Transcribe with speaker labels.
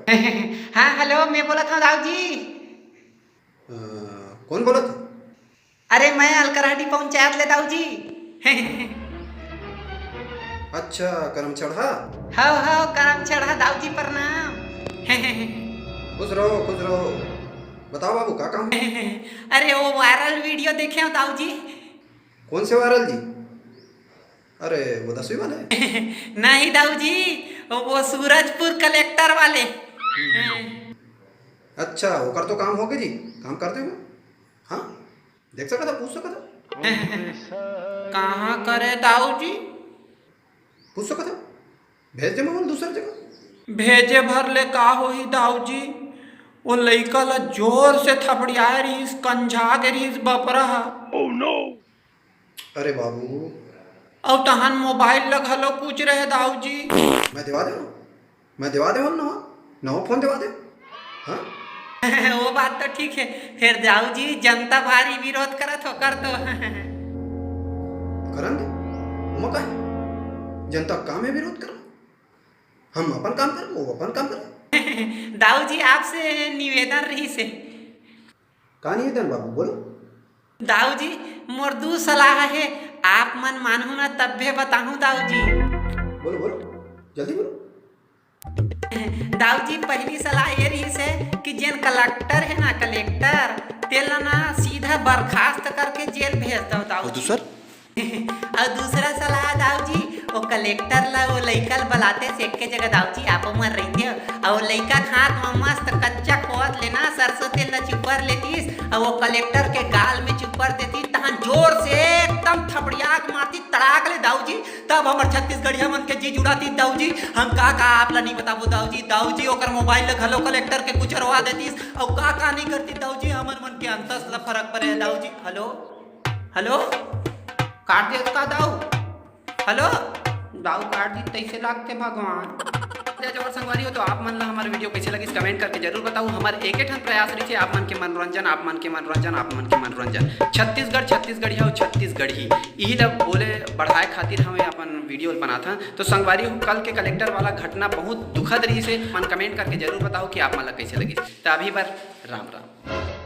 Speaker 1: हाँ हेलो, मैं बोला था दाऊ जी।
Speaker 2: कौन बोला था?
Speaker 1: अरे मैं अलकरहटी पंचायत ले दाऊ जी।
Speaker 2: अच्छा, करम चढ़ा।
Speaker 1: हाँ करम चढ़ा दाऊ जी, प्रणाम।
Speaker 2: खुश रहो खुश रहो। बताओ बाबू, क्या काम है?
Speaker 1: अरे वो वायरल वीडियो देखे हो दाऊ जी?
Speaker 2: कौन से वायरल जी? अरे वो 10वीं वाले।
Speaker 1: नहीं दाऊ जी, वो सूरजपुर कलेक्टर वाले।
Speaker 2: अच्छा, वो कर तो काम हो गए जी। काम करते हुए हाँ, देख सका था, पूछ सका था।
Speaker 1: कहाँ करे दाऊ जी?
Speaker 2: पूछ सका था, भेज दे मोबाइल दूसरी जगह।
Speaker 1: भेजे भर ले का हो ही दाऊ जी। वो लइका ला जोर से थपड़िया रहीस, कंझा के रहीस बपरा।
Speaker 2: अरे बाबू,
Speaker 1: और तहन मोबाइल लग हलो पूछ रहे दाऊ जी।
Speaker 2: मैं दिवा दे मैं दिवा दे नवा नवा फोन दिवा दे। हाँ,
Speaker 1: वो बात तो ठीक है। फिर दाऊ जी जनता भारी विरोध करत हो कर तो।
Speaker 2: करन दे। उमा का है, जनता काम है विरोध कर। हम अपन काम करें, वो अपन काम करें।
Speaker 1: दाऊ जी आपसे निवेदन रही से।
Speaker 2: का निवेदन बाबू, बोलो।
Speaker 1: दाऊ जी मोर दू सलाह है, आप मन मानू ना तब्बे बताऊं दाऊ जी।
Speaker 2: बोलो बोलो, जल्दी बोलो।
Speaker 1: दाऊ जी पहली सलाह ये रही से कि जेन कलेक्टर है ना, कलेक्टर तेला ना सीधा बर्खास्त करके जेल भेज दो दाऊ जी। और दूसरा सलाह दाऊ जी, वो कलेक्टर ला वो लइका बुलाते से एक के जगह दाऊ जी आप मर रही थे, और वो लइका खात में मस्त कच्चा खोत लेना सरसों तेल ला चुपर लेतीस, और वो कलेक्टर के गाल में चुपर देती, तहन जोर से एकदम थपड़िया मारती तड़ाक ले दाऊ जी। तब हमर छत्तीसगढ़िया मन के जी जुड़ाती दाऊ जी। हम का आप ला नहीं बताबो दाऊ जी। दाऊ जी ओकर मोबाइल घलो कलेक्टर के गुचरवा देतीस, और का नहीं करती दाऊ जी। हमर मन के अंतस ला फर्क पड़े दाऊ जी। हेलो हेलो, काट दे उसका दाऊ। हेलो दाऊ काट दी, तैसे लागते भगवान। और संगवारी हो तो आप मन ला हमारे वीडियो कैसे लगी कमेंट करके जरूर बताऊँ। हमारे एक ठन प्रयास रही थे आप मन के मनोरंजन, आप मन के मनोरंजन, आप मन के मनोरंजन। छत्तीसगढ़ी हो छत्तीसगढ़ी यही लब बोले बढ़ाए खातिर हमें अपन वीडियो बना था। तो संगवारी हो कल के कलेक्टर वाला घटना बहुत दुखद रही से मन कमेंट करके जरूर बताओ कि आप मन ला कैसे लगी। तो अभी पर राम राम।